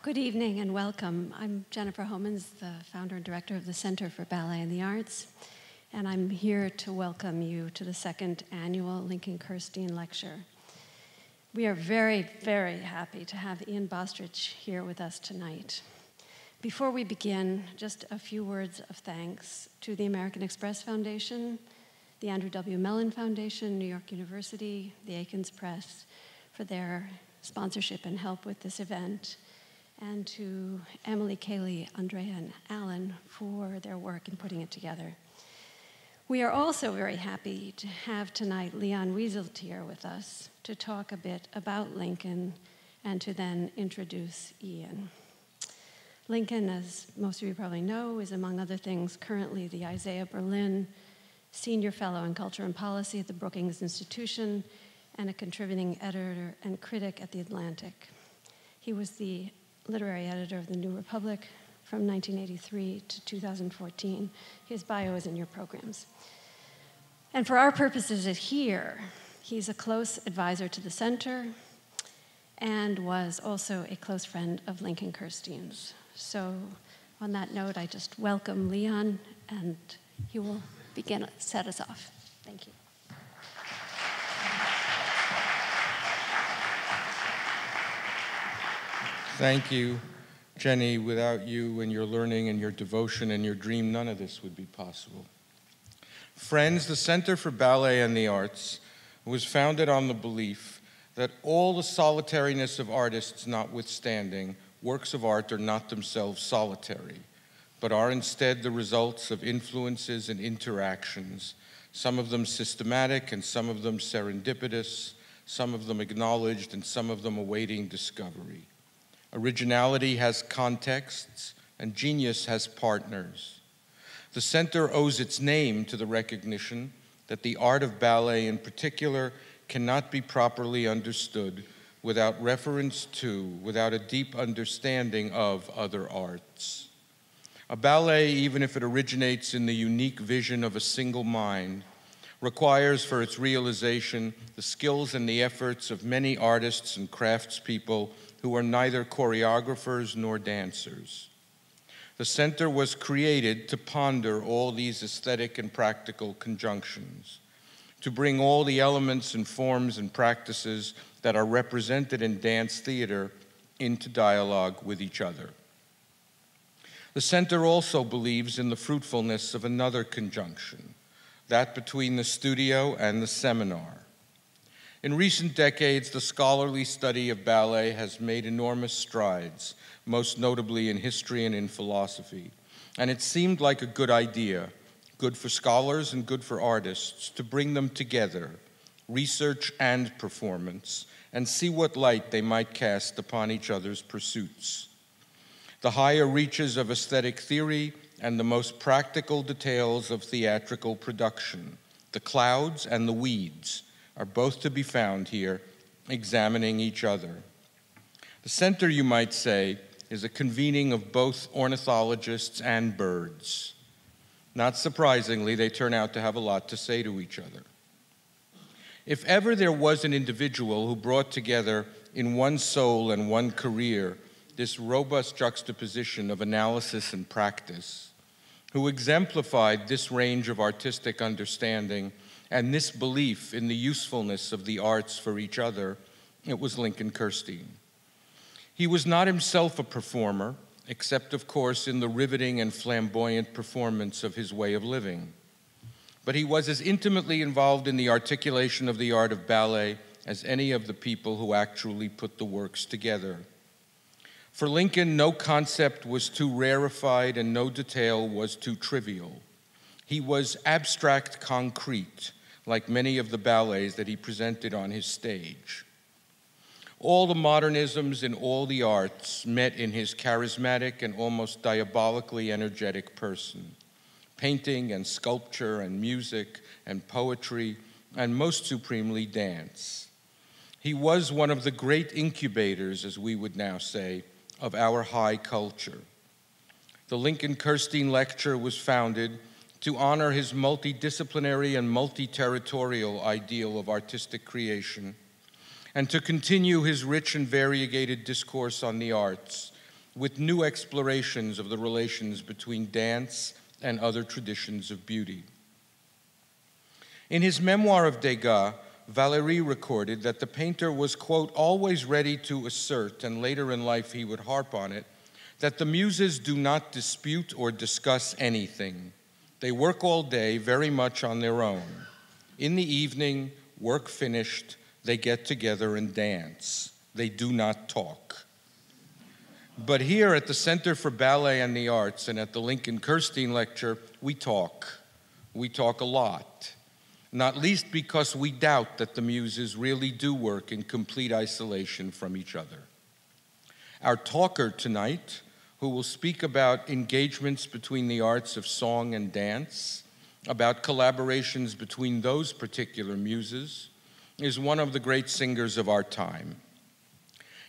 Good evening and welcome. I'm Jennifer Homans, the founder and director of the Center for Ballet and the Arts, and I'm here to welcome you to the second annual Lincoln Kirstein Lecture. We are very, very happy to have Ian Bostridge here with us tonight. Before we begin, just a few words of thanks to the American Express Foundation, the Andrew W. Mellon Foundation, New York University, the Akins Press for their sponsorship and help with this event, and to Emily, Kaylee, Andrea, and Alan for their work in putting it together. We are also very happy to have tonight Leon Wieselt here with us to talk a bit about Lincoln and to then introduce Ian. Lincoln, as most of you probably know, is among other things currently the Isaiah Berlin Senior Fellow in Culture and Policy at the Brookings Institution and a contributing editor and critic at The Atlantic. He was the literary editor of The New Republic from 1983 to 2014. His bio is in your programs. And for our purposes here, he's a close advisor to the center and was also a close friend of Lincoln Kirstein's. So on that note, I just welcome Leon, and he will begin to set us off. Thank you. Thank you, Jenny. Without you and your learning and your devotion and your dream, none of this would be possible. Friends, the Center for Ballet and the Arts was founded on the belief that all the solitariness of artists notwithstanding, works of art are not themselves solitary, but are instead the results of influences and interactions, some of them systematic and some of them serendipitous, some of them acknowledged and some of them awaiting discovery. Originality has contexts, and genius has partners. The center owes its name to the recognition that the art of ballet in particular cannot be properly understood without reference to, without a deep understanding of other arts. A ballet, even if it originates in the unique vision of a single mind, requires for its realization the skills and the efforts of many artists and craftspeople who are neither choreographers nor dancers. The center was created to ponder all these aesthetic and practical conjunctions, to bring all the elements and forms and practices that are represented in dance theater into dialogue with each other. The center also believes in the fruitfulness of another conjunction, that between the studio and the seminar. In recent decades, the scholarly study of ballet has made enormous strides, most notably in history and in philosophy. And it seemed like a good idea, good for scholars and good for artists, to bring them together, research and performance, and see what light they might cast upon each other's pursuits. The higher reaches of aesthetic theory and the most practical details of theatrical production, the clouds and the weeds, are both to be found here, examining each other. The center, you might say, is a convening of both ornithologists and birds. Not surprisingly, they turn out to have a lot to say to each other. If ever there was an individual who brought together in one soul and one career this robust juxtaposition of analysis and practice, who exemplified this range of artistic understanding and this belief in the usefulness of the arts for each other, it was Lincoln Kirstein. He was not himself a performer, except, of course, in the riveting and flamboyant performance of his way of living. But he was as intimately involved in the articulation of the art of ballet as any of the people who actually put the works together. For Lincoln, no concept was too rarefied and no detail was too trivial. He was abstract concrete, like many of the ballets that he presented on his stage. All the modernisms in all the arts met in his charismatic and almost diabolically energetic person. Painting and sculpture and music and poetry and most supremely dance. He was one of the great incubators, as we would now say, of our high culture. The Lincoln Kirstein Lecture was founded to honor his multidisciplinary and multi-territorial ideal of artistic creation, and to continue his rich and variegated discourse on the arts with new explorations of the relations between dance and other traditions of beauty. In his memoir of Degas, Valéry recorded that the painter was, quote, always ready to assert, and later in life he would harp on it, that the muses do not dispute or discuss anything. They work all day very much on their own. In the evening, work finished, they get together and dance. They do not talk. But here at the Center for Ballet and the Arts and at the Lincoln Kirstein Lecture, we talk. We talk a lot, not least because we doubt that the muses really do work in complete isolation from each other. Our talker tonight, who will speak about engagements between the arts of song and dance, about collaborations between those particular muses, is one of the great singers of our time.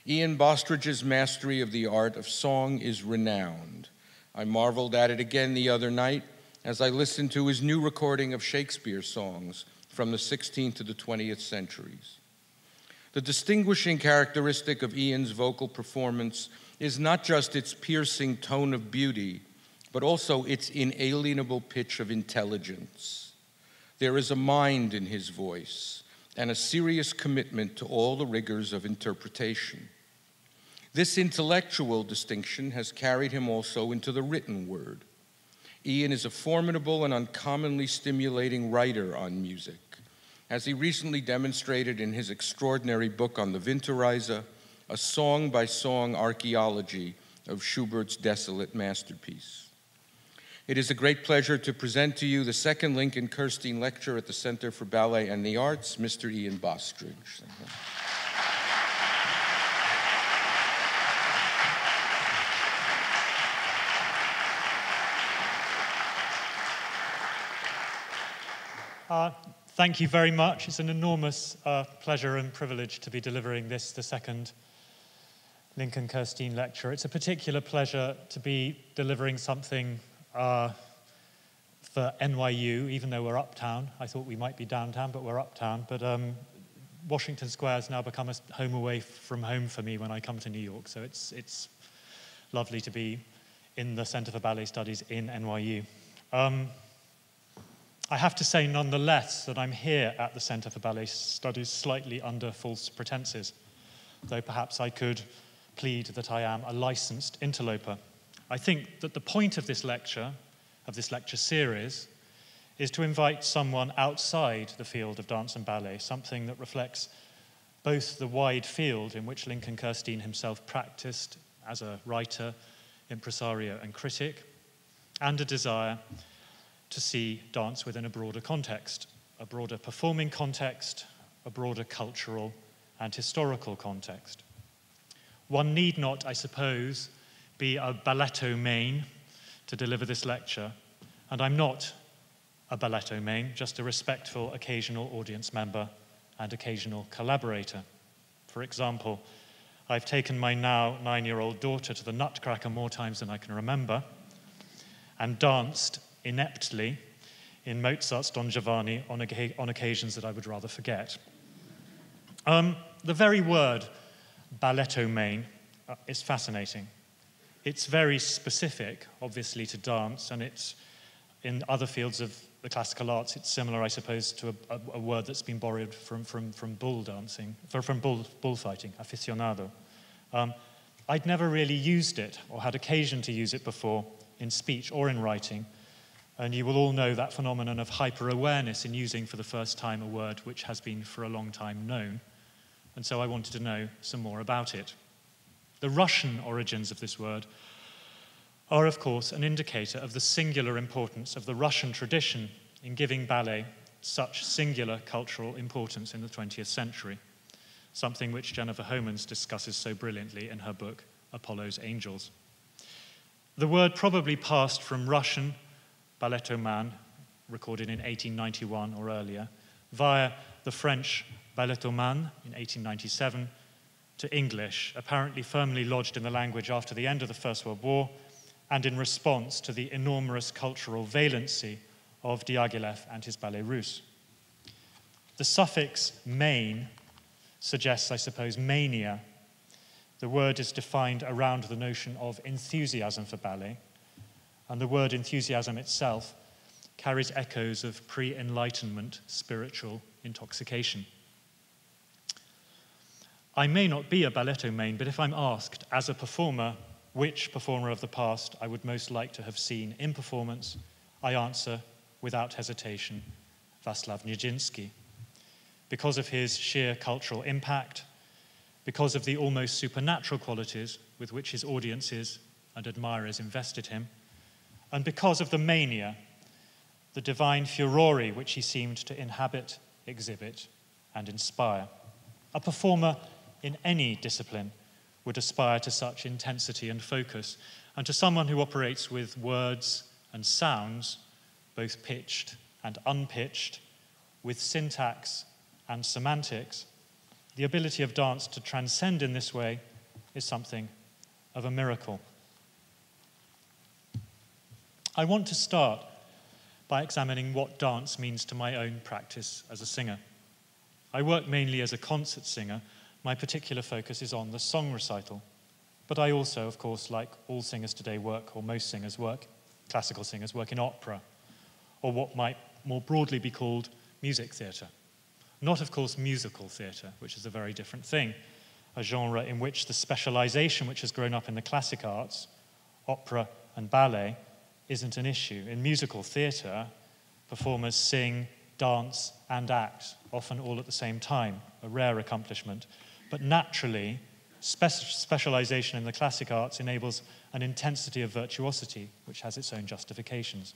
Ian Bostridge's mastery of the art of song is renowned. I marveled at it again the other night as I listened to his new recording of Shakespeare songs from the 16th to the 20th centuries. The distinguishing characteristic of Ian's vocal performance is not just its piercing tone of beauty, but also its inalienable pitch of intelligence. There is a mind in his voice and a serious commitment to all the rigors of interpretation. This intellectual distinction has carried him also into the written word. Ian is a formidable and uncommonly stimulating writer on music, as he recently demonstrated in his extraordinary book on the Winterreise, a song-by-song archaeology of Schubert's desolate masterpiece. It is a great pleasure to present to you the second Lincoln Kirstein Lecture at the Center for Ballet and the Arts, Mr. Ian Bostridge. Thank you very much. It's an enormous pleasure and privilege to be delivering the second Lincoln Kirstein Lecture. It's a particular pleasure to be delivering something for NYU, even though we're uptown. I thought we might be downtown, but we're uptown. But Washington Square has now become a home away from home for me when I come to New York. So it's lovely to be in the Center for Ballet Studies in NYU. I have to say, nonetheless, that I'm here at the Center for Ballet Studies slightly under false pretenses, though perhaps I could plead that I am a licensed interloper. I think that the point of this lecture series, is to invite someone outside the field of dance and ballet, something that reflects both the wide field in which Lincoln Kirstein himself practiced as a writer, impresario, and critic, and a desire to see dance within a broader context, a broader performing context, a broader cultural and historical context. One need not, I suppose, be a ballettomane to deliver this lecture, and I'm not a ballettomane, just a respectful occasional audience member and occasional collaborator. For example, I've taken my now 9-year-old daughter to the Nutcracker more times than I can remember, and danced ineptly in Mozart's Don Giovanni on occasions that I would rather forget. The very word ballettomane is fascinating. It's very specific, obviously, to dance, and it's in other fields of the classical arts, it's similar, I suppose, to a word that's been borrowed from bull dancing, from bullfighting, aficionado. I'd never really used it or had occasion to use it before in speech or in writing. And you will all know that phenomenon of hyper-awareness in using for the first time a word which has been for a long time known. And so I wanted to know some more about it. The Russian origins of this word are, of course, an indicator of the singular importance of the Russian tradition in giving ballet such singular cultural importance in the 20th century, something which Jennifer Homans discusses so brilliantly in her book, Apollo's Angels. The word probably passed from Russian, ballettoman, recorded in 1891 or earlier, via the French ballettoman in 1897, to English, apparently firmly lodged in the language after the end of the First World War, and in response to the enormous cultural valency of Diaghilev and his Ballet Russe. The suffix "mane" suggests, I suppose, mania, The word is defined around the notion of enthusiasm for ballet, and the word enthusiasm itself carries echoes of pre-Enlightenment spiritual intoxication. I may not be a ballettomane, but if I'm asked, as a performer, which performer of the past I would most like to have seen in performance, I answer, without hesitation, Václav Nijinsky. Because of his sheer cultural impact, because of the almost supernatural qualities with which his audiences and admirers invested him, and because of the mania, the divine furore which he seemed to inhabit, exhibit, and inspire. A performer in any discipline would aspire to such intensity and focus, and to someone who operates with words and sounds, both pitched and unpitched, with syntax and semantics, the ability of dance to transcend in this way is something of a miracle. I want to start by examining what dance means to my own practice as a singer. I work mainly as a concert singer. My particular focus is on the song recital. But I also, of course, like all singers today work, or most singers work, classical singers work in opera, or what might more broadly be called music theatre. Not, of course, musical theatre, which is a very different thing, a genre in which the specialization which has grown up in the classic arts, opera and ballet, isn't an issue. In musical theatre, performers sing, dance, and act, often all at the same time, a rare accomplishment. But naturally, specialization in the classic arts enables an intensity of virtuosity, which has its own justifications.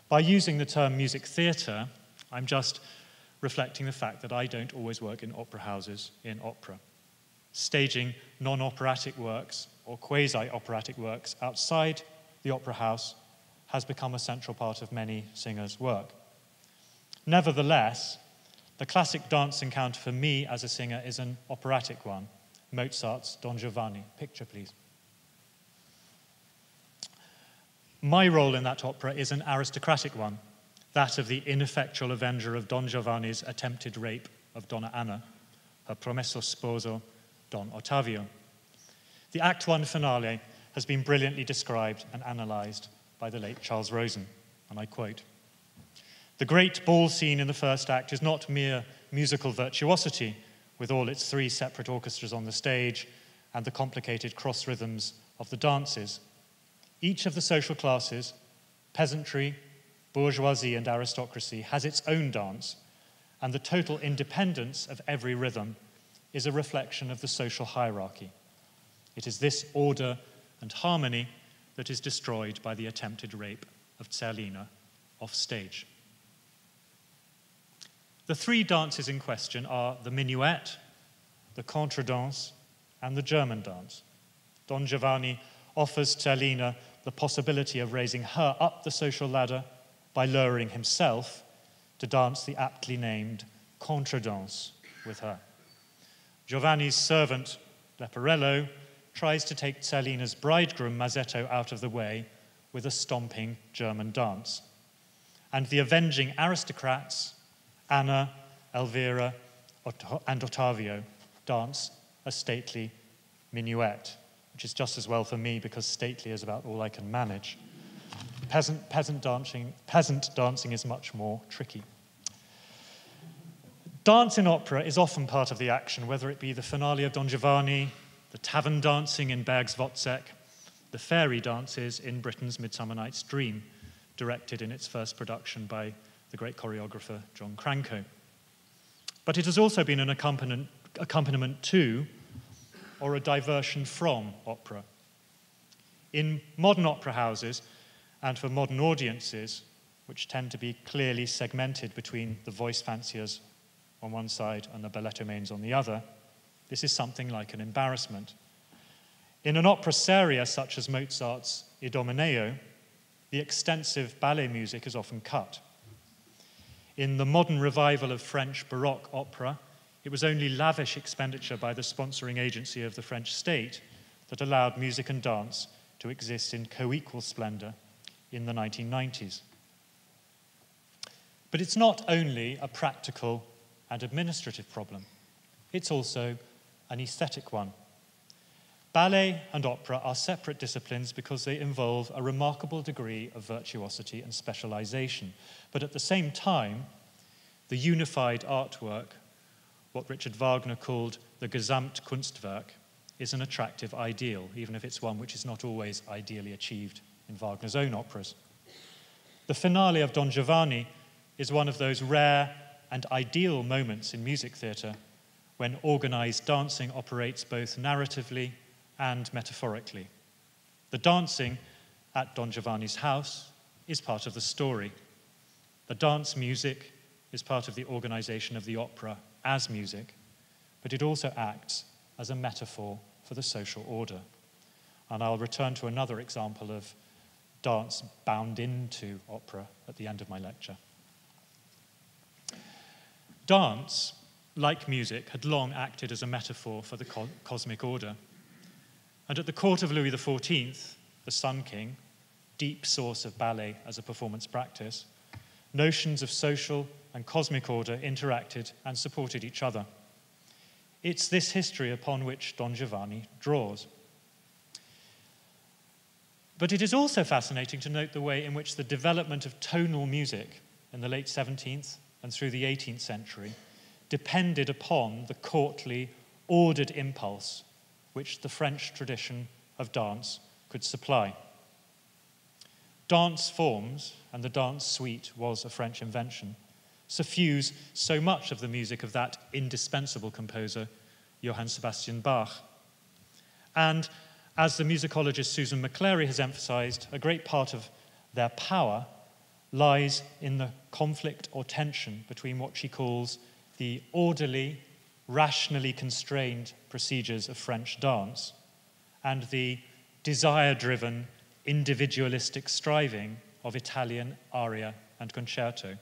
By using the term music theatre, I'm just reflecting the fact that I don't always work in opera houses in opera. Staging non-operatic works or quasi-operatic works outside the opera house has become a central part of many singers' work. Nevertheless, the classic dance encounter for me as a singer is an operatic one, Mozart's Don Giovanni. Picture, please. My role in that opera is an aristocratic one, that of the ineffectual avenger of Don Giovanni's attempted rape of Donna Anna, her promesso sposo, Don Ottavio. The Act I finale has been brilliantly described and analysed by the late Charles Rosen, and I quote, "The great ball scene in the first act is not mere musical virtuosity, with all its three separate orchestras on the stage and the complicated cross rhythms of the dances. Each of the social classes, peasantry, bourgeoisie, and aristocracy, has its own dance, and the total independence of every rhythm is a reflection of the social hierarchy. It is this order and harmony that is destroyed by the attempted rape of Zerlina off stage." The three dances in question are the minuet, the contredanse, and the German dance. Don Giovanni offers Zerlina the possibility of raising her up the social ladder by lowering himself to dance the aptly named contredanse with her. Giovanni's servant, Leporello, tries to take Zerlina's bridegroom, Mazzetto, out of the way with a stomping German dance. And the avenging aristocrats, Anna, Elvira, and Ottavio, dance a stately minuet, which is just as well for me because stately is about all I can manage. Peasant dancing is much more tricky. Dance in opera is often part of the action, whether it be the finale of Don Giovanni, the tavern dancing in Berg's Wozzeck, the fairy dances in Britten's Midsummer Night's Dream, directed in its first production by the great choreographer John Cranko. But it has also been an accompaniment to, or a diversion from, opera. In modern opera houses, and for modern audiences, which tend to be clearly segmented between the voice fanciers on one side and the ballettomanes on the other, this is something like an embarrassment. In an opera seria such as Mozart's Idomeneo, the extensive ballet music is often cut. In the modern revival of French Baroque opera, it was only lavish expenditure by the sponsoring agency of the French state that allowed music and dance to exist in co-equal splendor in the 1990s. But it's not only a practical and administrative problem, it's also an aesthetic one. Ballet and opera are separate disciplines because they involve a remarkable degree of virtuosity and specialization. But at the same time, the unified artwork, what Richard Wagner called the Gesamtkunstwerk, is an attractive ideal, even if it's one which is not always ideally achieved in Wagner's own operas. The finale of Don Giovanni is one of those rare and ideal moments in music theatre when organized dancing operates both narratively and metaphorically. The dancing at Don Giovanni's house is part of the story. The dance music is part of the organization of the opera as music, but it also acts as a metaphor for the social order. And I'll return to another example of dance bound into opera at the end of my lecture. Dance, like music, had long acted as a metaphor for the cosmic order. And at the court of Louis XIV, the Sun King, deep source of ballet as a performance practice, notions of social and cosmic order interacted and supported each other. It's this history upon which Don Giovanni draws. But it is also fascinating to note the way in which the development of tonal music in the late 17th and through the 18th century depended upon the courtly, ordered impulse which the French tradition of dance could supply. Dance forms, and the dance suite was a French invention, suffuse so much of the music of that indispensable composer, Johann Sebastian Bach. And as the musicologist Susan McClary has emphasized, a great part of their power lies in the conflict or tension between what she calls the orderly, rationally constrained procedures of French dance and the desire-driven, individualistic striving of Italian aria and concerto.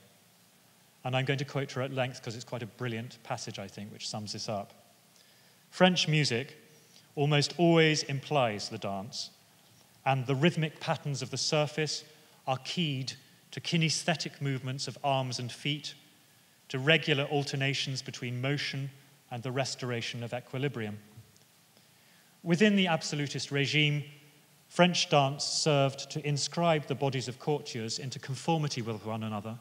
And I'm going to quote her at length because it's quite a brilliant passage, I think, which sums this up. French music almost always implies the dance, and the rhythmic patterns of the surface are keyed to kinesthetic movements of arms and feet, to regular alternations between motion and the restoration of equilibrium. Within the absolutist regime, French dance served to inscribe the bodies of courtiers into conformity with one another,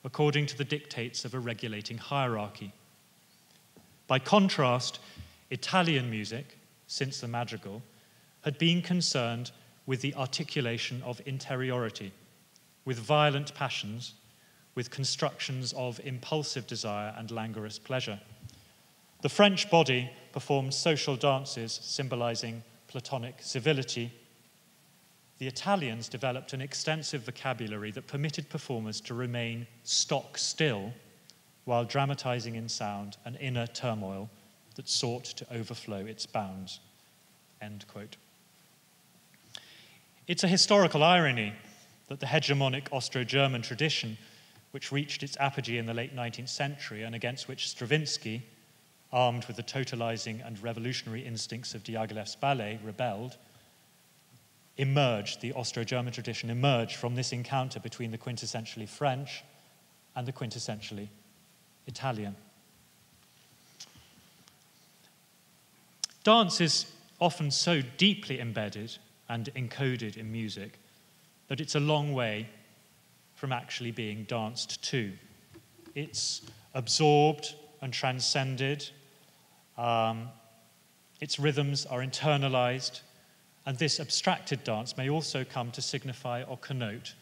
according to the dictates of a regulating hierarchy. By contrast, Italian music, since the madrigal, had been concerned with the articulation of interiority, with violent passions, with constructions of impulsive desire and languorous pleasure. The French body performed social dances symbolizing Platonic civility. The Italians developed an extensive vocabulary that permitted performers to remain stock still while dramatizing in sound an inner turmoil that sought to overflow its bounds. End quote. It's a historical irony that the hegemonic Austro-German tradition, which reached its apogee in the late 19th century and against which Stravinsky, armed with the totalizing and revolutionary instincts of Diaghilev's ballet, rebelled, the Austro-German tradition emerged from this encounter between the quintessentially French and the quintessentially Italian. Dance is often so deeply embedded and encoded in music that it's a long way from actually being danced to. It's absorbed and transcended. Its rhythms are internalized, and this abstracted dance may also come to signify or connote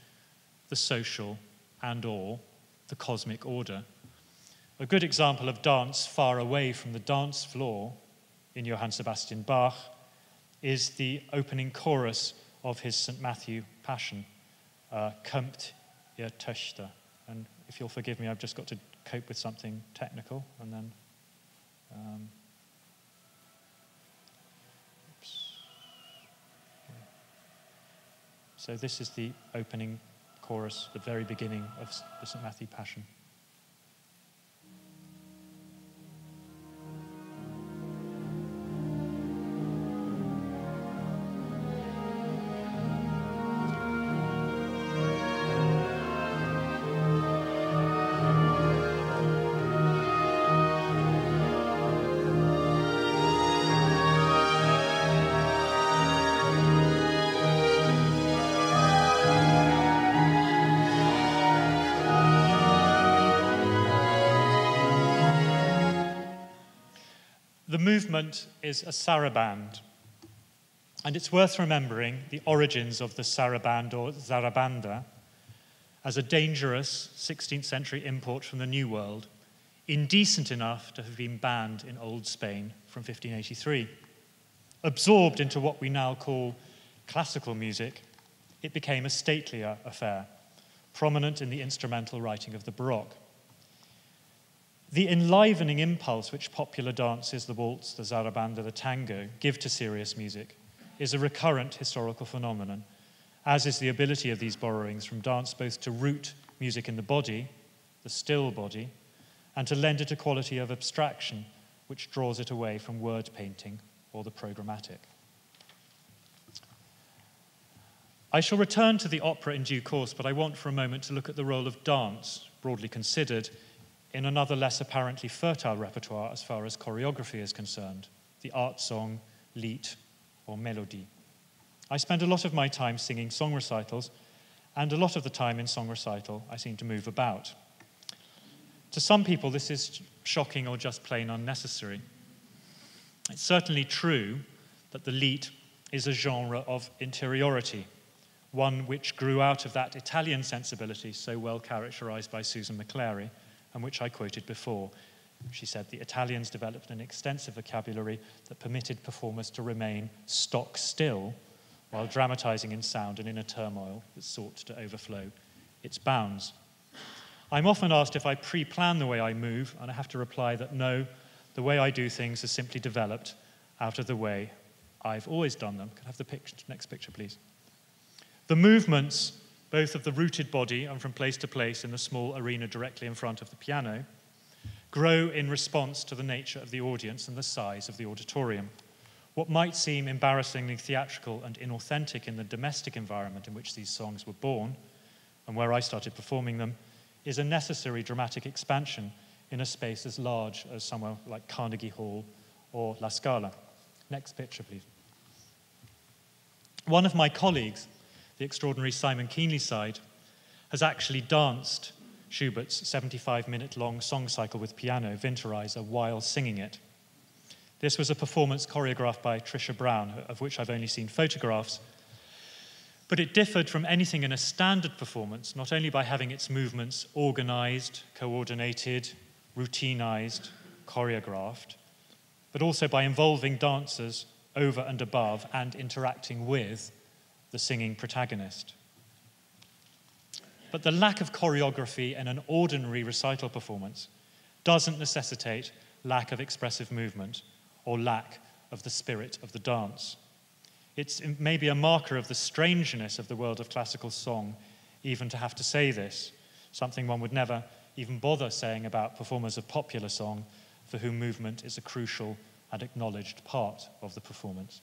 the social and/or the cosmic order. A good example of dance far away from the dance floor in Johann Sebastian Bach is the opening chorus of his St. Matthew Passion, Kommt, ihr Töchter. And if you'll forgive me, I've just got to cope with something technical, and then... So this is the opening chorus, the very beginning of the St. Matthew Passion. The movement is a saraband, and it's worth remembering the origins of the saraband or zarabanda as a dangerous 16th century import from the New World, indecent enough to have been banned in Old Spain from 1583. Absorbed into what we now call classical music, it became a statelier affair, prominent in the instrumental writing of the Baroque. The enlivening impulse which popular dances, the waltz, the zarabanda, the tango, give to serious music is a recurrent historical phenomenon, as is the ability of these borrowings from dance both to root music in the body, the still body, and to lend it a quality of abstraction which draws it away from word painting or the programmatic. I shall return to the opera in due course, but I want for a moment to look at the role of dance, broadly considered, in another less apparently fertile repertoire as far as choreography is concerned, the art song, lied, or melody. I spend a lot of my time singing song recitals, and a lot of the time in song recital I seem to move about. To some people this is shocking or just plain unnecessary. It's certainly true that the lied is a genre of interiority, one which grew out of that Italian sensibility so well characterized by Susan McClary, and which I quoted before. She said the Italians developed an extensive vocabulary that permitted performers to remain stock still while dramatizing in sound and in a turmoil that sought to overflow its bounds. I'm often asked if I pre-plan the way I move, and I have to reply that no, the way I do things is simply developed out of the way I've always done them. Could I have the next picture, please? The movements, both of the rooted body and from place to place in the small arena directly in front of the piano, grow in response to the nature of the audience and the size of the auditorium. What might seem embarrassingly theatrical and inauthentic in the domestic environment in which these songs were born, and where I started performing them, is a necessary dramatic expansion in a space as large as somewhere like Carnegie Hall or La Scala. Next picture, please. One of my colleagues, the extraordinary Simon Keenlyside, has actually danced Schubert's 75-minute-long song cycle with piano, Winterreise, while singing it. This was a performance choreographed by Tricia Brown, of which I've only seen photographs, but it differed from anything in a standard performance, not only by having its movements organized, coordinated, routinized, choreographed, but also by involving dancers over and above and interacting with the singing protagonist. But the lack of choreography in an ordinary recital performance doesn't necessitate lack of expressive movement or lack of the spirit of the dance. It may be a marker of the strangeness of the world of classical song even to have to say this, something one would never even bother saying about performers of popular song for whom movement is a crucial and acknowledged part of the performance.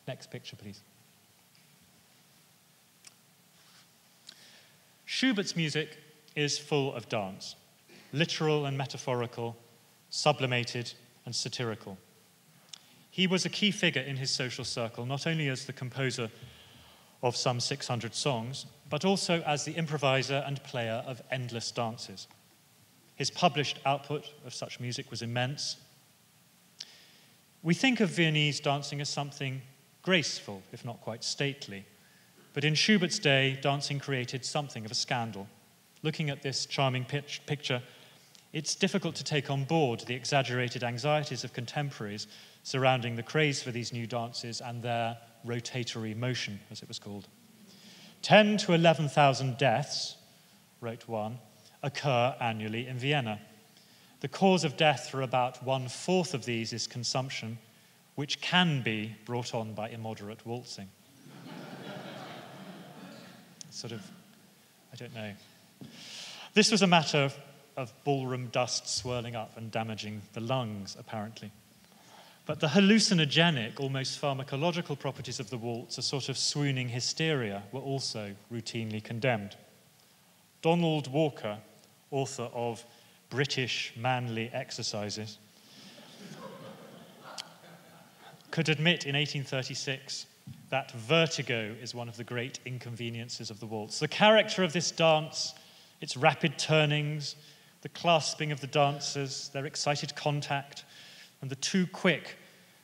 Next picture, please. Schubert's music is full of dance, literal and metaphorical, sublimated and satirical. He was a key figure in his social circle, not only as the composer of some 600 songs, but also as the improviser and player of endless dances. His published output of such music was immense. We think of Viennese dancing as something graceful, if not quite stately. But in Schubert's day, dancing created something of a scandal. Looking at this charming picture, it's difficult to take on board the exaggerated anxieties of contemporaries surrounding the craze for these new dances and their rotatory motion, as it was called. 10 to 11,000 deaths, wrote one, occur annually in Vienna. The cause of death for about 1/4 of these is consumption, which can be brought on by immoderate waltzing. Sort of, I don't know. This was a matter of ballroom dust swirling up and damaging the lungs, apparently. But the hallucinogenic, almost pharmacological properties of the waltz, a sort of swooning hysteria, were also routinely condemned. Donald Walker, author of British Manly Exercises, could admit in 1836 that vertigo is one of the great inconveniences of the waltz. The character of this dance, its rapid turnings, the clasping of the dancers, their excited contact, and the too quick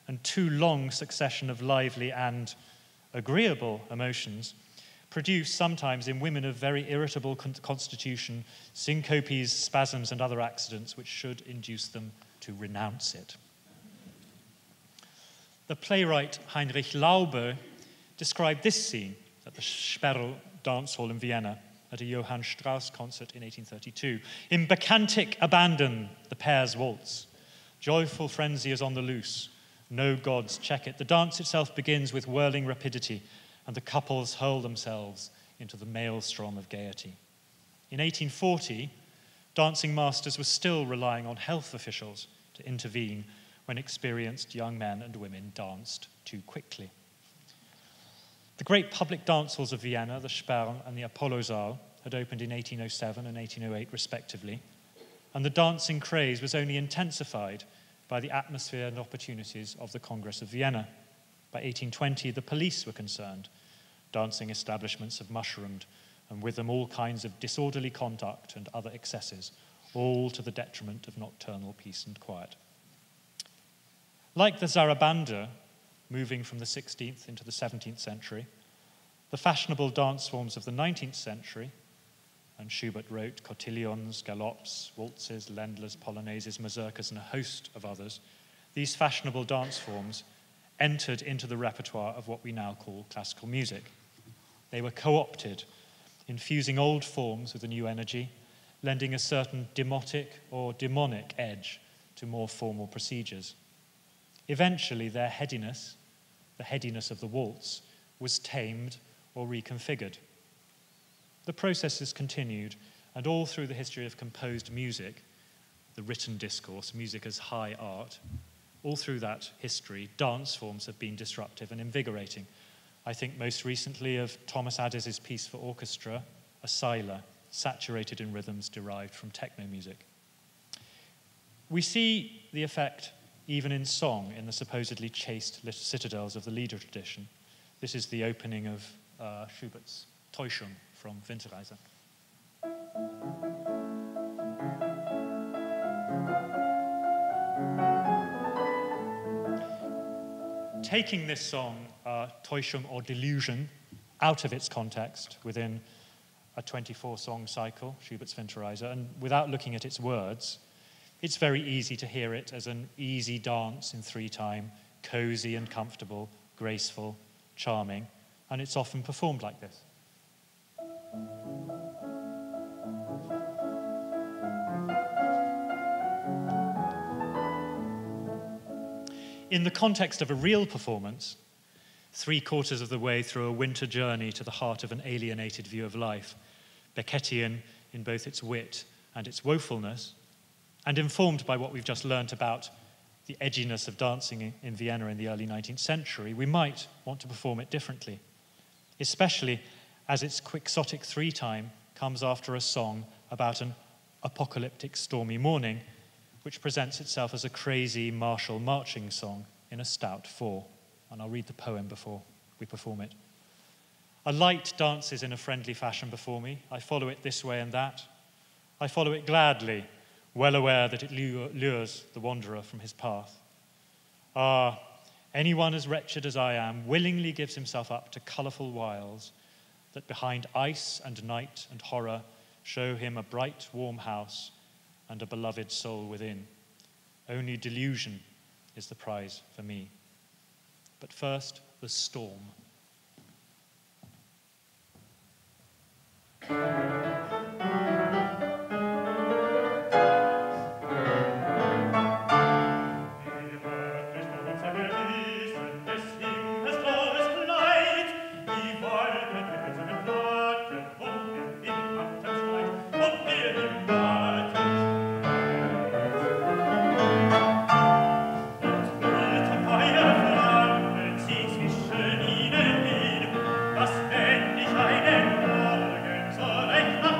and too long succession of lively and agreeable emotions produce sometimes in women of very irritable constitution syncopes, spasms, and other accidents which should induce them to renounce it. The playwright Heinrich Laube described this scene at the Sperl dance hall in Vienna at a Johann Strauss concert in 1832. In bacchantic abandon, the pairs waltz. Joyful frenzy is on the loose. No gods check it. The dance itself begins with whirling rapidity, and the couples hurl themselves into the maelstrom of gaiety. In 1840, dancing masters were still relying on health officials to intervene when experienced young men and women danced too quickly. The great public dance halls of Vienna, the Sperl and the Apollosaal, had opened in 1807 and 1808 respectively, and the dancing craze was only intensified by the atmosphere and opportunities of the Congress of Vienna. By 1820, the police were concerned. Dancing establishments have mushroomed, and with them all kinds of disorderly conduct and other excesses, all to the detriment of nocturnal peace and quiet. Like the Zarabanda, moving from the 16th into the 17th century, the fashionable dance forms of the 19th century, and Schubert wrote cotillions, galops, waltzes, Ländlers, polonaises, mazurkas, and a host of others, these fashionable dance forms entered into the repertoire of what we now call classical music. They were co-opted, infusing old forms with a new energy, lending a certain demotic or demonic edge to more formal procedures. Eventually, their headiness, the headiness of the waltz, was tamed or reconfigured. The process has continued, and all through the history of composed music, the written discourse, music as high art, all through that history, dance forms have been disruptive and invigorating. I think most recently of Thomas Addis's piece for orchestra, Asyla, saturated in rhythms derived from techno music. We see the effect even in song, in the supposedly chaste citadels of the Lieder tradition. This is the opening of Schubert's Täuschung from Winterreise. Taking this song, Täuschung or Delusion, out of its context within a 24-song cycle, Schubert's Winterreise, and without looking at its words, it's very easy to hear it as an easy dance in 3/time, cozy and comfortable, graceful, charming, and it's often performed like this. In the context of a real performance, 3/4 of the way through a winter journey to the heart of an alienated view of life, Beckettian in both its wit and its woefulness, and informed by what we've just learnt about the edginess of dancing in Vienna in the early 19th century, we might want to perform it differently, especially as its quixotic 3-time comes after a song about an apocalyptic stormy morning, which presents itself as a crazy martial marching song in a stout 4. And I'll read the poem before we perform it. A light dances in a friendly fashion before me. I follow it this way and that. I follow it gladly, well aware that it lures the wanderer from his path. Ah, anyone as wretched as I am willingly gives himself up to colourful wiles that behind ice and night and horror show him a bright, warm house and a beloved soul within. Only delusion is the prize for me. But first, the storm. Was wenn ich einen Morgen so recht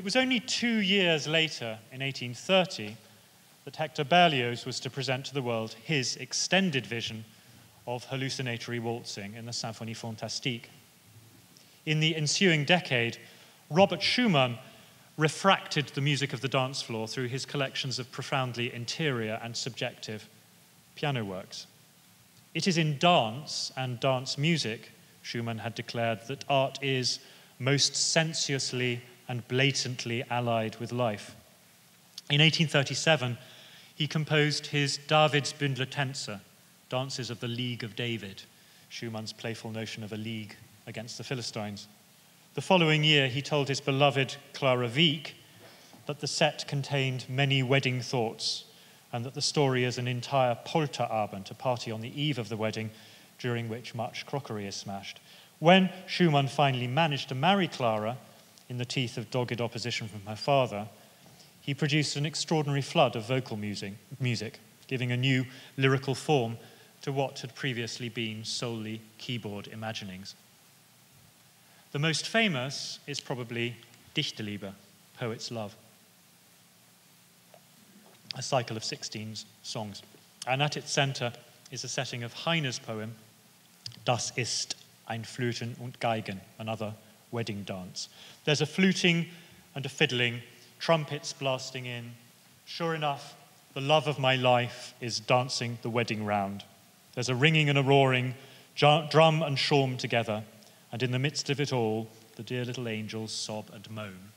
It was only 2 years later, in 1830, that Hector Berlioz was to present to the world his extended vision of hallucinatory waltzing in the Symphonie Fantastique. In the ensuing decade, Robert Schumann refracted the music of the dance floor through his collections of profoundly interior and subjective piano works. It is in dance and dance music, Schumann had declared, that art is most sensuously and blatantly allied with life. In 1837, he composed his Davidsbündler Tänze, Dances of the League of David, Schumann's playful notion of a league against the Philistines. The following year, he told his beloved Clara Wieck that the set contained many wedding thoughts and that the story is an entire Polterabend, a party on the eve of the wedding, during which much crockery is smashed. When Schumann finally managed to marry Clara, in the teeth of dogged opposition from her father, he produced an extraordinary flood of vocal music, giving a new lyrical form to what had previously been solely keyboard imaginings. The most famous is probably Dichterliebe, Poet's Love, a cycle of 16 songs. And at its center is a setting of Heine's poem, Das ist ein Flöten und Geigen, another wedding dance. There's a fluting and a fiddling, trumpets blasting in. Sure enough, the love of my life is dancing the wedding round. There's a ringing and a roaring, drum and shawm together, and in the midst of it all, the dear little angels sob and moan.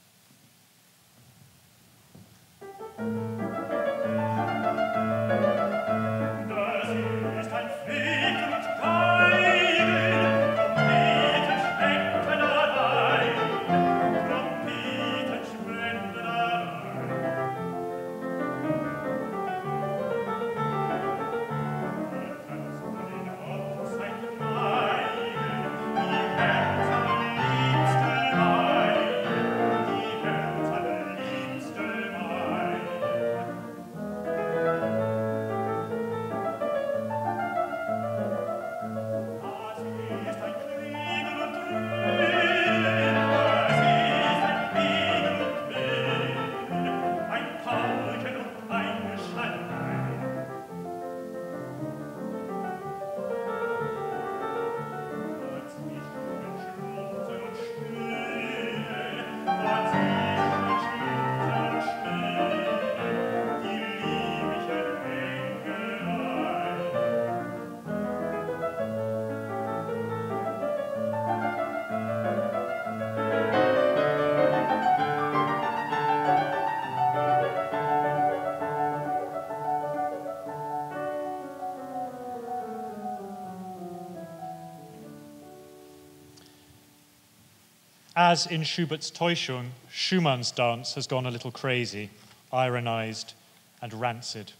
As in Schubert's Täuschung, Schumann's dance has gone a little crazy, ironized and rancid.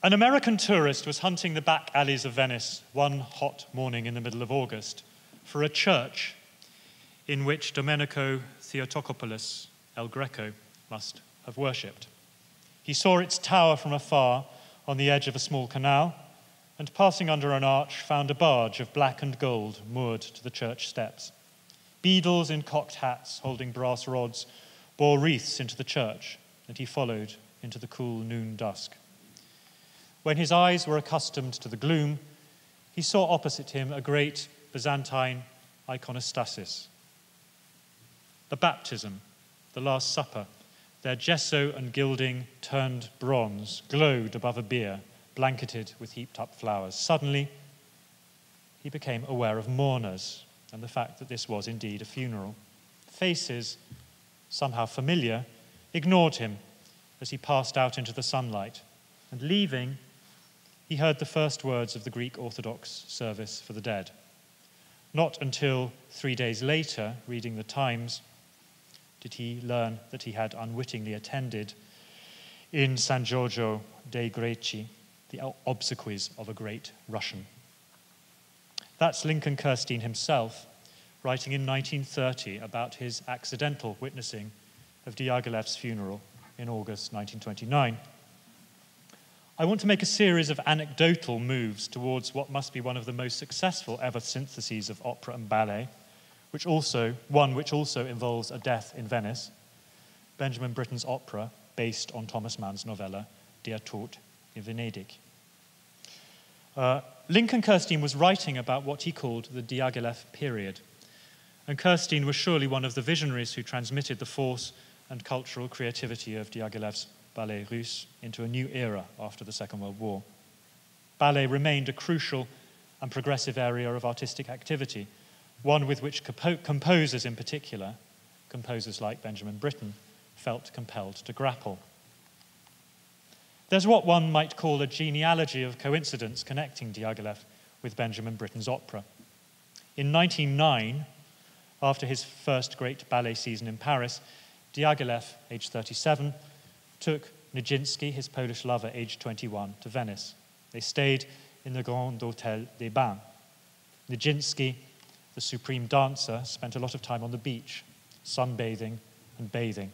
An American tourist was hunting the back alleys of Venice one hot morning in the middle of August for a church in which Domenico Theotokopoulos El Greco must have worshipped. He saw its tower from afar on the edge of a small canal, and passing under an arch found a barge of black and gold moored to the church steps. Beadles in cocked hats holding brass rods bore wreaths into the church, and he followed into the cool noon dusk. When his eyes were accustomed to the gloom, he saw opposite him a great Byzantine iconostasis. The baptism, the Last Supper, their gesso and gilding turned bronze, glowed above a bier, blanketed with heaped-up flowers. Suddenly, he became aware of mourners and the fact that this was indeed a funeral. Faces, somehow familiar, ignored him as he passed out into the sunlight, and leaving, he heard the first words of the Greek Orthodox service for the dead. Not until 3 days later, reading the Times, did he learn that he had unwittingly attended in San Giorgio dei Greci the obsequies of a great Russian. That's Lincoln Kirstein himself, writing in 1930 about his accidental witnessing of Diaghilev's funeral in August 1929. I want to make a series of anecdotal moves towards what must be one of the most successful ever syntheses of opera and ballet, which also involves a death in Venice, Benjamin Britten's opera based on Thomas Mann's novella Der Tod in Venedig. Lincoln Kirstein was writing about what he called the Diaghilev period, and Kirstein was surely one of the visionaries who transmitted the force and cultural creativity of Diaghilev's Ballet Russe into a new era after the Second World War. Ballet remained a crucial and progressive area of artistic activity, one with which composers in particular, composers like Benjamin Britten, felt compelled to grapple. There's what one might call a genealogy of coincidence connecting Diaghilev with Benjamin Britten's opera. In 1909, after his first great ballet season in Paris, Diaghilev, aged 37, took Nijinsky, his Polish lover, aged 21, to Venice. They stayed in the Grand Hôtel des Bains. Nijinsky, the supreme dancer, spent a lot of time on the beach, sunbathing and bathing.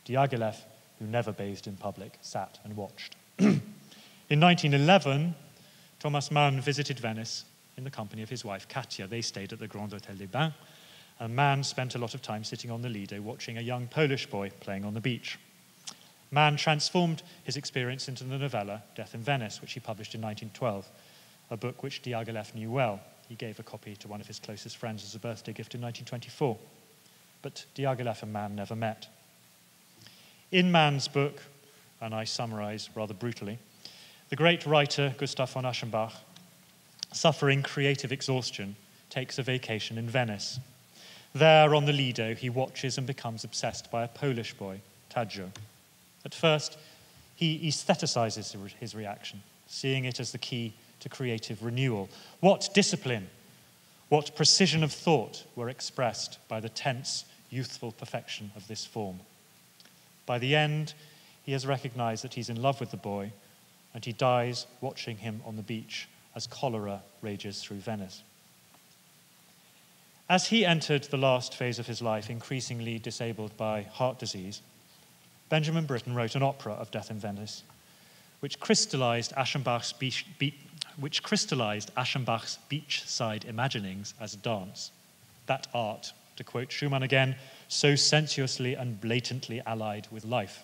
Diaghilev, who never bathed in public, sat and watched. In 1911, Thomas Mann visited Venice in the company of his wife, Katia. They stayed at the Grand Hôtel des Bains, and Mann spent a lot of time sitting on the Lido watching a young Polish boy playing on the beach. Mann transformed his experience into the novella Death in Venice, which he published in 1912, a book which Diaghilev knew well. He gave a copy to one of his closest friends as a birthday gift in 1924. But Diaghilev and Mann never met. In Mann's book, and I summarize rather brutally, the great writer Gustav von Aschenbach, suffering creative exhaustion, takes a vacation in Venice. There on the Lido, he watches and becomes obsessed by a Polish boy, Taddeo. At first, he aestheticizes his reaction, seeing it as the key to creative renewal. What discipline, what precision of thought were expressed by the tense, youthful perfection of this form. By the end, he has recognized that he's in love with the boy, and he dies watching him on the beach as cholera rages through Venice. As he entered the last phase of his life, increasingly disabled by heart disease, Benjamin Britten wrote an opera of Death in Venice, which crystallized Aschenbach's beachside imaginings as dance. That art, to quote Schumann again, so sensuously and blatantly allied with life.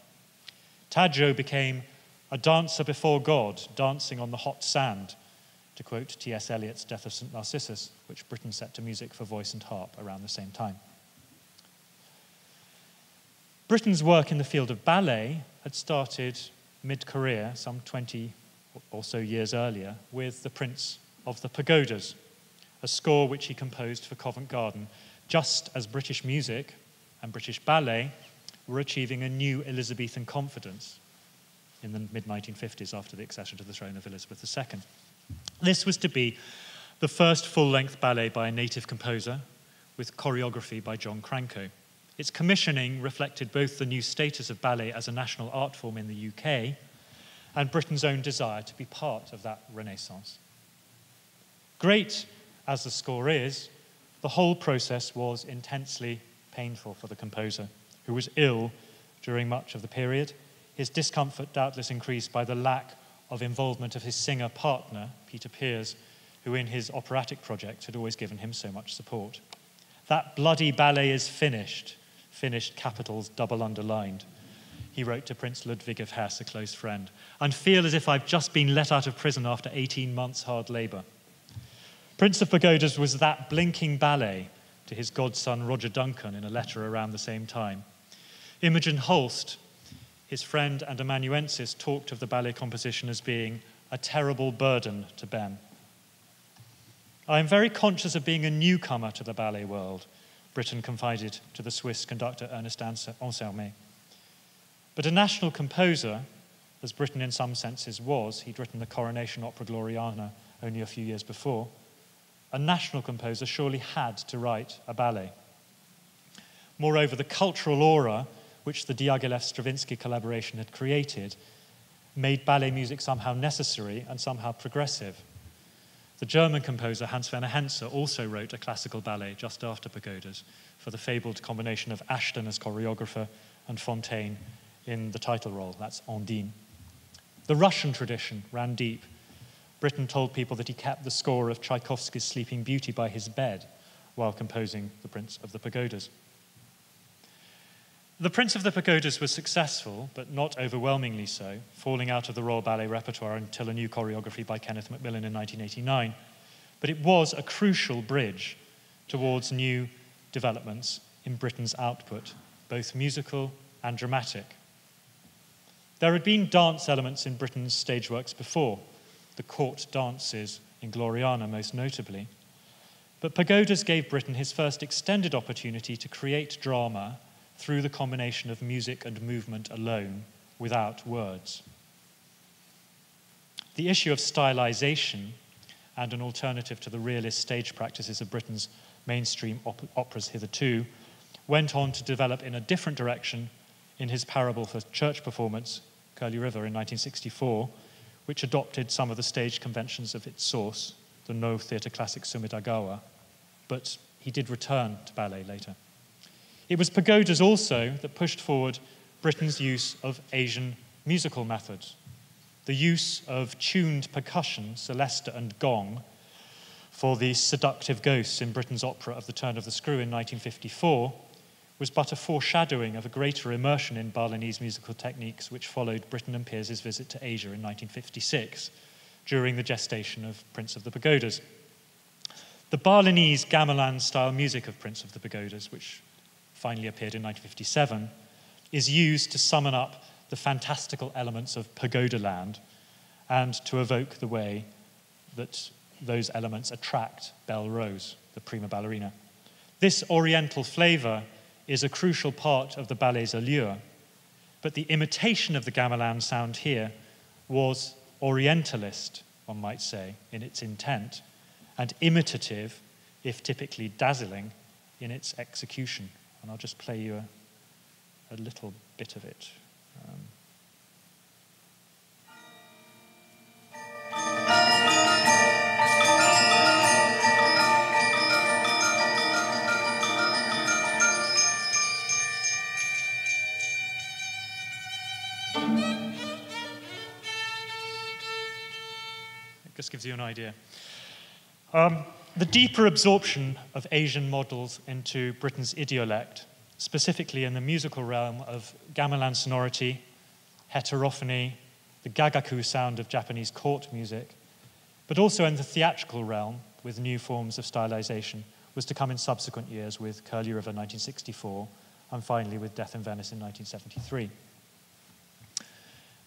Taddeo became a dancer before God, dancing on the hot sand, to quote T.S. Eliot's Death of St. Narcissus, which Britten set to music for voice and harp around the same time. Britten's work in the field of ballet had started mid-career, some 20 or so years earlier, with The Prince of the Pagodas, a score which he composed for Covent Garden, just as British music and British ballet were achieving a new Elizabethan confidence in the mid-1950s after the accession to the throne of Elizabeth II. This was to be the first full-length ballet by a native composer, with choreography by John Cranko. Its commissioning reflected both the new status of ballet as a national art form in the UK and Britain's own desire to be part of that renaissance. Great as the score is, the whole process was intensely painful for the composer, who was ill during much of the period. His discomfort doubtless increased by the lack of involvement of his singer partner, Peter Pears, who in his operatic project had always given him so much support. That bloody ballet is finished capitals double underlined, he wrote to Prince Ludwig of Hesse, a close friend, and feel as if I've just been let out of prison after 18 months hard labor. Prince of Pagodas was that blinking ballet to his godson Roger Duncan in a letter around the same time. Imogen Holst, his friend and amanuensis, talked of the ballet composition as being a terrible burden to Ben. I am very conscious of being a newcomer to the ballet world, Britten confided to the Swiss conductor Ernest Ansermet. But a national composer, as Britten in some senses was, he'd written the Coronation Opera Gloriana only a few years before, a national composer surely had to write a ballet. Moreover, the cultural aura which the Diaghilev-Stravinsky collaboration had created made ballet music somehow necessary and somehow progressive. The German composer Hans Werner Henze also wrote a classical ballet just after Pagodas for the fabled combination of Ashton as choreographer and Fontaine in the title role, that's Ondine. The Russian tradition ran deep. Britten told people that he kept the score of Tchaikovsky's Sleeping Beauty by his bed, while composing The Prince of the Pagodas. The Prince of the Pagodas was successful, but not overwhelmingly so, falling out of the Royal Ballet repertoire until a new choreography by Kenneth Macmillan in 1989. But it was a crucial bridge towards new developments in Britain's output, both musical and dramatic. There had been dance elements in Britain's stage works before, the court dances in Gloriana most notably. But Pagodas gave Britain his first extended opportunity to create drama through the combination of music and movement alone, without words. The issue of stylization and an alternative to the realist stage practices of Britain's mainstream operas hitherto went on to develop in a different direction in his parable for church performance, Curly River, in 1964, which adopted some of the stage conventions of its source, the No Theatre Classic Sumidagawa, but he did return to ballet later. It was Pagodas also that pushed forward Britain's use of Asian musical methods. The use of tuned percussion, celesta and gong, for the seductive ghosts in Britain's opera of The Turn of the Screw in 1954 was but a foreshadowing of a greater immersion in Balinese musical techniques which followed Britten and Piers' visit to Asia in 1956 during the gestation of Prince of the Pagodas. The Balinese gamelan-style music of Prince of the Pagodas, which finally appeared in 1957, is used to summon up the fantastical elements of Pagoda Land and to evoke the way that those elements attract Belle Rose, the prima ballerina. This oriental flavor is a crucial part of the ballet's allure, but the imitation of the gamelan sound here was orientalist, one might say, in its intent, and imitative, if typically dazzling, in its execution. And I'll just play you a little bit of it. It just gives you an idea. The deeper absorption of Asian models into Britain's idiolect, specifically in the musical realm of gamelan sonority, heterophony, the gagaku sound of Japanese court music, but also in the theatrical realm with new forms of stylization, was to come in subsequent years with Curly River 1964 and finally with Death in Venice in 1973.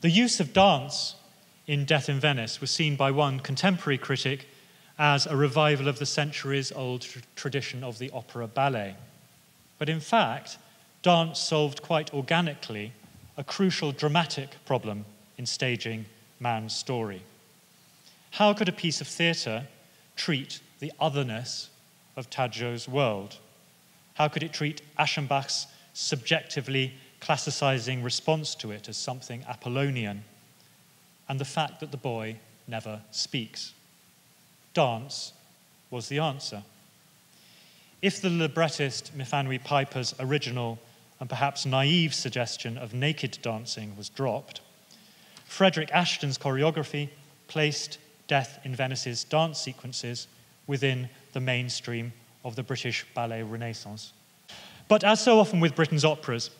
The use of dance in Death in Venice was seen by one contemporary critic as a revival of the centuries-old tradition of the opera ballet. But in fact, dance solved quite organically a crucial dramatic problem in staging man's story. How could a piece of theatre treat the otherness of Tadjo's world? How could it treat Aschenbach's subjectively classicizing response to it as something Apollonian, and the fact that the boy never speaks? Dance was the answer. If the librettist Myfanwy Piper's original and perhaps naive suggestion of naked dancing was dropped, Frederick Ashton's choreography placed Death in Venice's dance sequences within the mainstream of the British ballet Renaissance. But as so often with Britain's operas,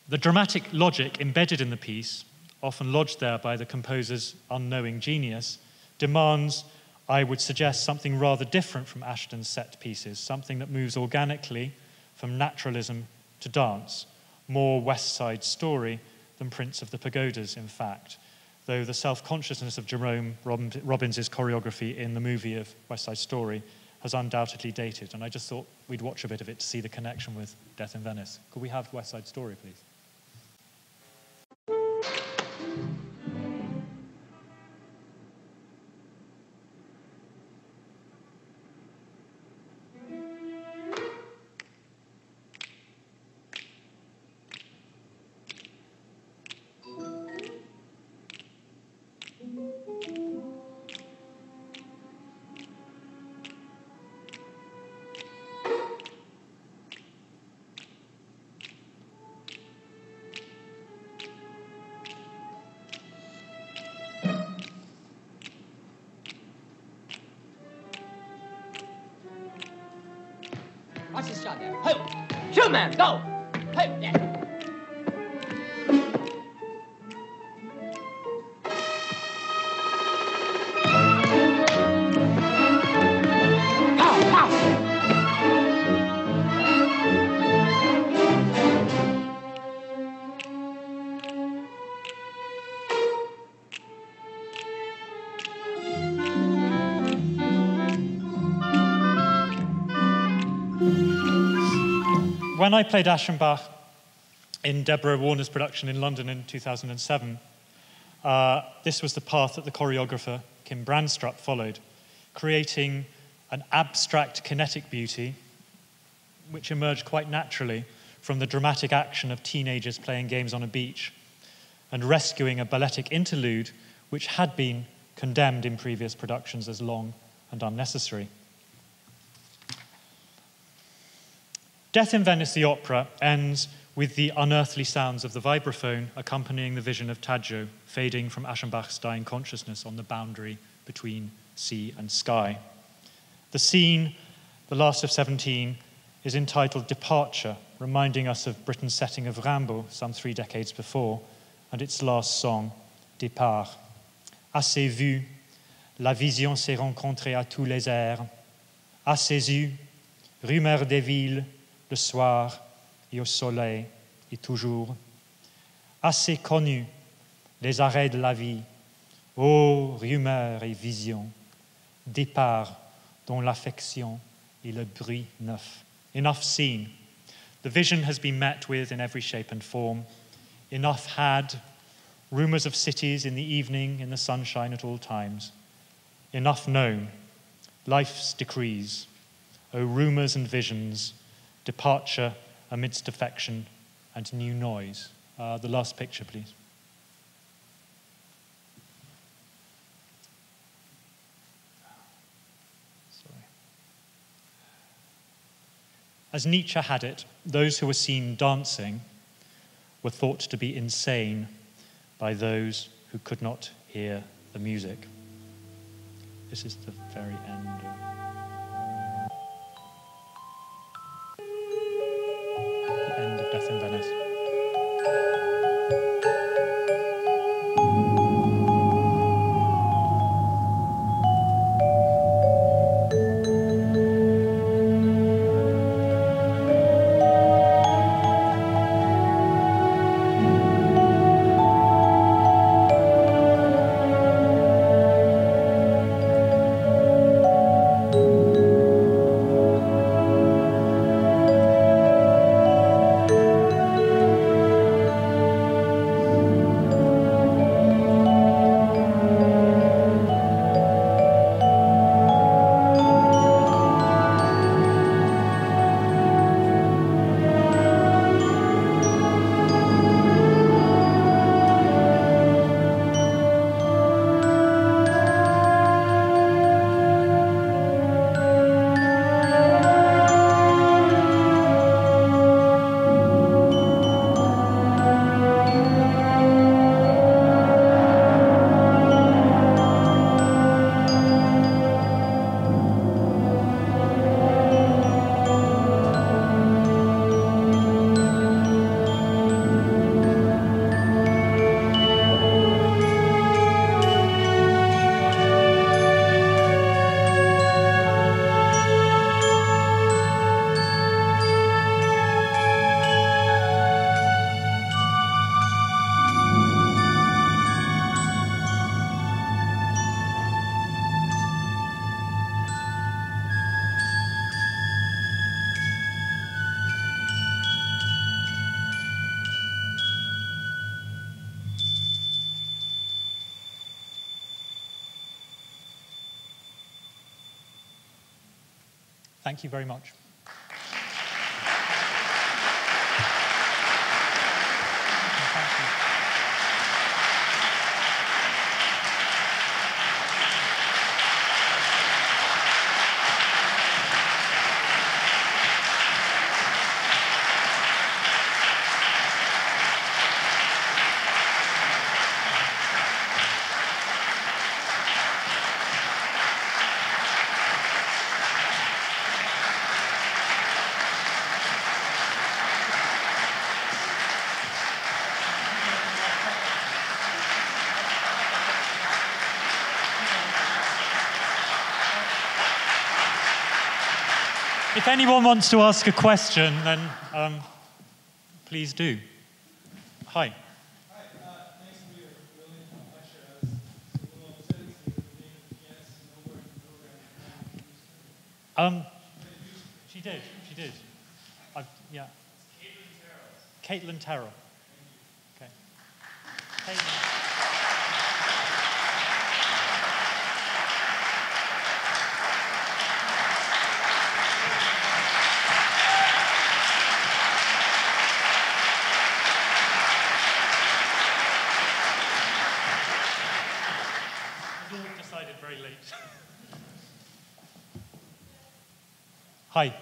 the dramatic logic embedded in the piece, often lodged there by the composer's unknowing genius, demands, I would suggest, something rather different from Ashton's set pieces, something that moves organically from naturalism to dance, more West Side Story than Prince of the Pagodas, in fact, though the self-consciousness of Jerome Robbins' choreography in the movie of West Side Story has undoubtedly dated, and I just thought we'd watch a bit of it to see the connection with Death in Venice. Could we have West Side Story, please? on there. Ho! Shoot, man, go! Hey, yeah. Pow, pow! When I played Aschenbach in Deborah Warner's production in London in 2007, this was the path that the choreographer Kim Brandstrup followed, creating an abstract kinetic beauty which emerged quite naturally from the dramatic action of teenagers playing games on a beach and rescuing a balletic interlude which had been condemned in previous productions as long and unnecessary. Death in Venice, the opera, ends with the unearthly sounds of the vibraphone accompanying the vision of Taggio fading from Aschenbach's dying consciousness on the boundary between sea and sky. The scene, the last of 17, is entitled Departure, reminding us of Britain's setting of Rimbaud some 3 decades before, and its last song, Départ. Assez vu, la vision s'est rencontrée à tous les airs. Assez eu, rumeur des villes, le soir et au soleil et toujours. Assez connu, les arrêts de la vie, ô rumeurs et visions, départ dont l'affection et le bruit neuf. Enough seen. The vision has been met with in every shape and form. Enough had. Rumors of cities in the evening, in the sunshine at all times. Enough known. Life's decrees. O rumors and visions, departure amidst affection and new noise. The last picture, please. Sorry. As Nietzsche had it, those who were seen dancing were thought to be insane by those who could not hear the music. This is the very end of Death in Venice. Thank you very much. If anyone wants to ask a question, then please do. Hi. Thanks for your brilliant lecture. I was a little upset to see the name of the pianist is nowhere in the program. She did. Yeah. It's Caitlin Terrell. Okay. Caitlin. Decided very late. Hi.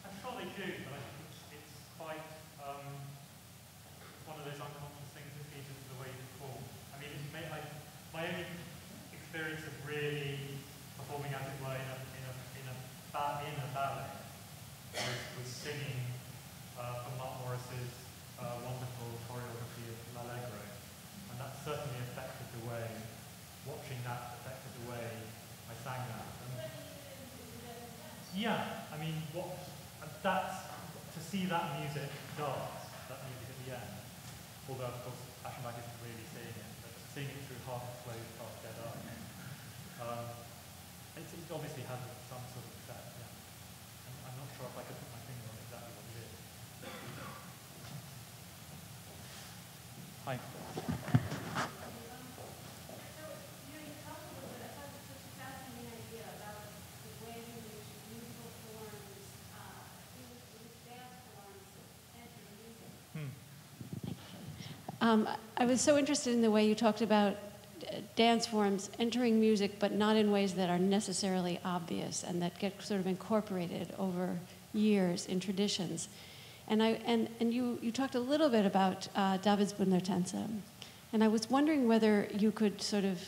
I'm sure they do, but I think it's quite one of those unconscious things that feeds into the way you perform. I mean, my only experience of really performing, as it were, in a ballet was singing for Mark Morris's wonderful choreography of L'Allegro, and that certainly affected the way, watching that affected the way I sang that. Yeah, I mean, to see that music dance, that music at the end, although of course Aschenbach isn't really seeing it, but seeing it through half closed, half dead eyes, it obviously has some sort of effect, yeah. I'm not sure if I could put my finger on exactly what it is. Hi. I was so interested in the way you talked about dance forms entering music, but not in ways that are necessarily obvious and that get sort of incorporated over years in traditions. And you talked a little bit about Davidsbündner Tänze, and I was wondering whether you could sort of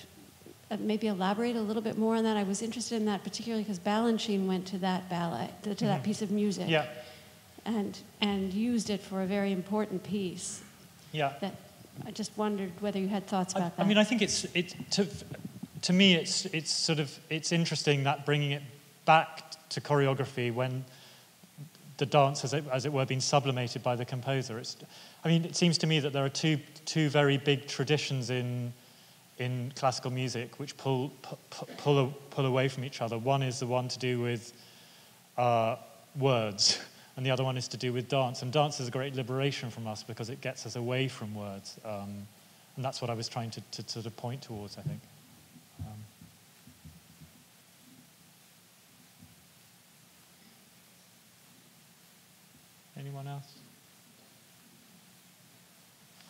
maybe elaborate a little bit more on that. I was interested in that particularly because Balanchine went to that ballet, to that piece of music, Yeah. and used it for a very important piece. Yeah. That I just wondered whether you had thoughts about that. I mean, I think to me it's interesting that bringing it back to choreography when the dance, as it were, being sublimated by the composer. It seems to me that there are two very big traditions in classical music which pull away from each other. One is the one to do with words, and the other one is to do with dance. And dance is a great liberation from us because it gets us away from words. And that's what I was trying to sort of point towards, I think. Anyone else?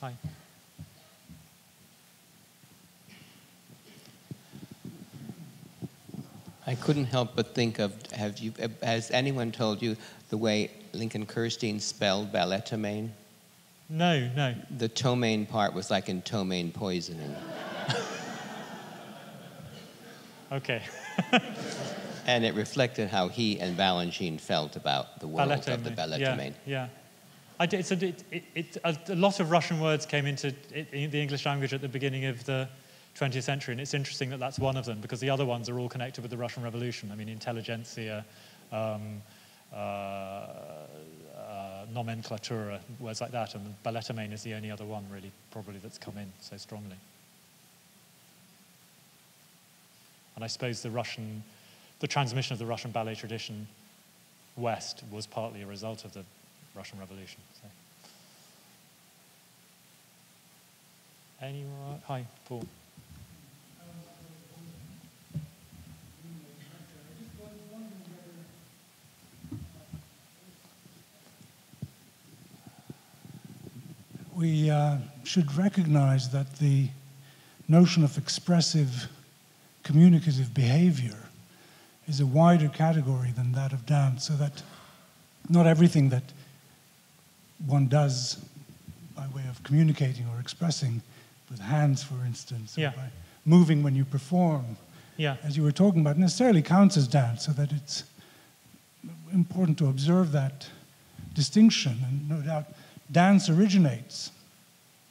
Hi. I couldn't help but think of, has anyone told you the way Lincoln Kirstein spelled balletomane? No. The ptomaine part was like in ptomaine poisoning. Okay. And it reflected how he and Balanchine felt about the world of the balletomane. Yeah. A lot of Russian words came into the English language at the beginning of the 20th century, and it's interesting that that's one of them, because the other ones are all connected with the Russian Revolution. I mean, intelligentsia, nomenclatura, words like that, and balletomane is the only other one, really, probably, that's come in so strongly. And I suppose the transmission of the Russian ballet tradition west was partly a result of the Russian Revolution. So. Anyone? Hi, Paul. We should recognize that the notion of expressive, communicative behavior is a wider category than that of dance, so that not everything that one does by way of communicating or expressing with hands, for instance, or by moving when you perform, as you were talking about, necessarily counts as dance, so that important to observe that distinction, and no doubt dance originates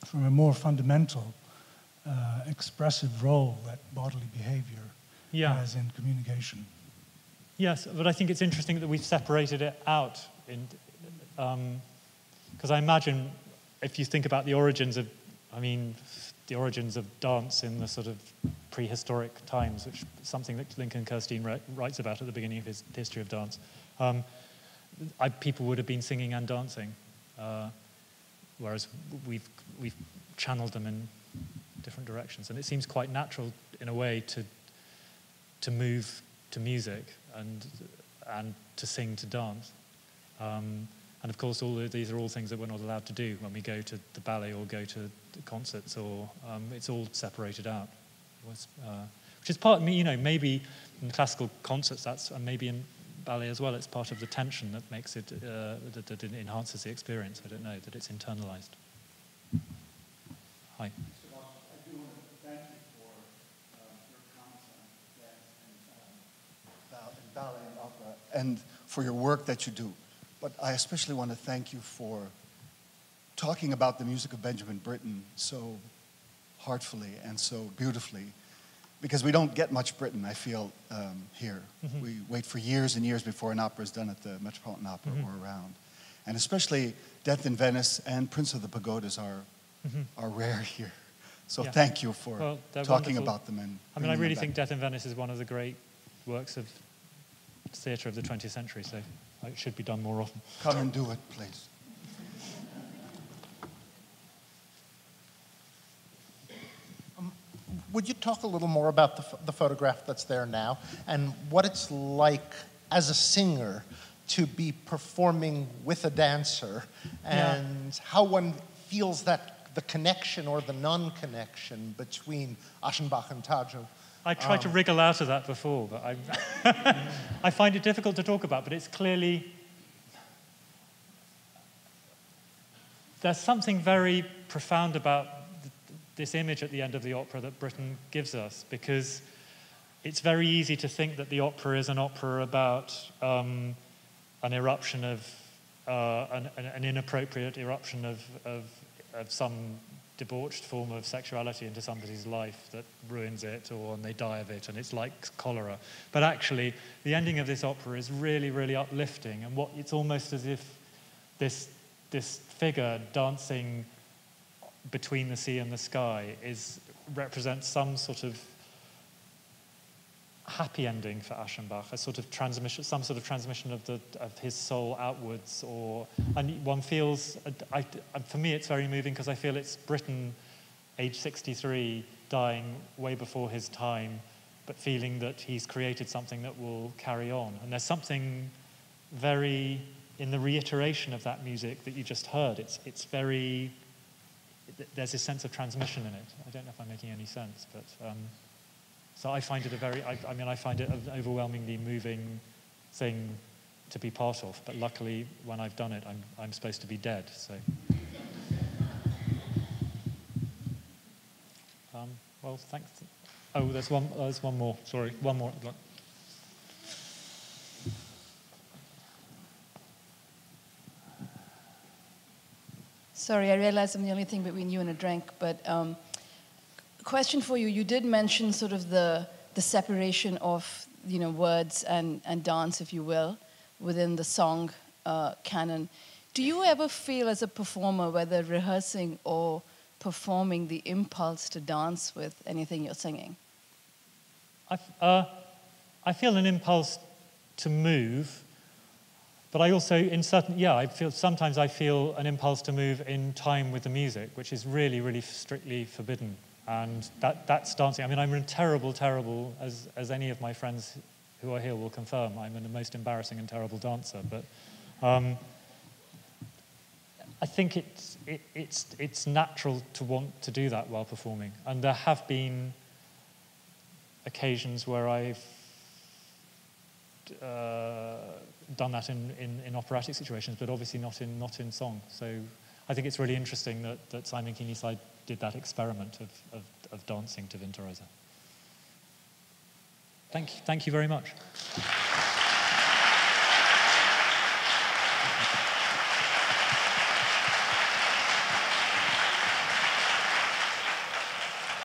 from a more fundamental expressive role that bodily behavior has in communication. Yes, but I think it's interesting that we've separated it out, because I imagine if you think about the origins of dance in the sort of prehistoric times, which is something that Lincoln Kirstein writes about at the beginning of his history of dance, people would have been singing and dancing, whereas we've channeled them in different directions. And it seems quite natural, in a way, to move to music and to sing to dance. And of course, all of these are all things that we're not allowed to do when we go to the ballet or go to the concerts, or it's all separated out. Which is part, maybe in classical concerts, and maybe in ballet as well, it's part of the tension that makes it, that it enhances the experience. I don't know, that it's internalized. Hi. I do want to thank you for your comments on dance and ballet and opera, and for your work that you do. But I especially want to thank you for talking about the music of Benjamin Britten so heartfully and so beautifully, because we don't get much Britten, I feel, here. Mm-hmm. We wait for years and years before an opera is done at the Metropolitan Opera or around. And especially Death in Venice and Prince of the Pagodas are rare here. So thank you for talking about them. And I really think Death in Venice is one of the great works of theatre of the 20th century, so it should be done more often. Come and do it, please. Would you talk a little more about the photograph that's there now, and what it's like as a singer to be performing with a dancer, and how one feels that the connection or the non-connection between Aschenbach and Tadzio? I tried to wriggle out of that before, but I find it difficult to talk about, but it's clearly... There's something very profound about this image at the end of the opera that Britten gives us, because it's very easy to think that the opera is an opera about an eruption of, an inappropriate eruption of some debauched form of sexuality into somebody's life that ruins it, and they die of it, and it's like cholera. But actually, the ending of this opera is really, really uplifting, and it's almost as if this figure dancing between the sea and the sky represents some sort of happy ending for Aschenbach, a sort of transmission, some sort of transmission of his soul outwards, and one feels, for me it's very moving because I feel it's Britten, age 63, dying way before his time, but feeling that he's created something that will carry on. And there's something very, in the reiteration of that music that you just heard, it's very, there's a sense of transmission in it. I don't know if I'm making any sense, but so I find it I find it an overwhelmingly moving thing to be part of. But luckily, when I've done it, I'm supposed to be dead. So, well, thanks. Oh, there's one more. Sorry, one more. Sorry, I realize I'm the only thing between you and a drink, but question for you. You did mention sort of the separation of, words and dance, if you will, within the song canon. Do you ever feel as a performer, whether rehearsing or performing, the impulse to dance with anything you're singing? I feel an impulse to move. But I also, sometimes I feel an impulse to move in time with the music, which is really, really strictly forbidden. And that's dancing. I mean, I'm a terrible, as any of my friends who are here will confirm, I'm the most embarrassing and terrible dancer. But I think it's natural to want to do that while performing. And there have been occasions where I've done that in operatic situations, but obviously not in song. So I think it's really interesting that Simon Keeneside did that experiment of dancing to Winterreise. Thank you very much.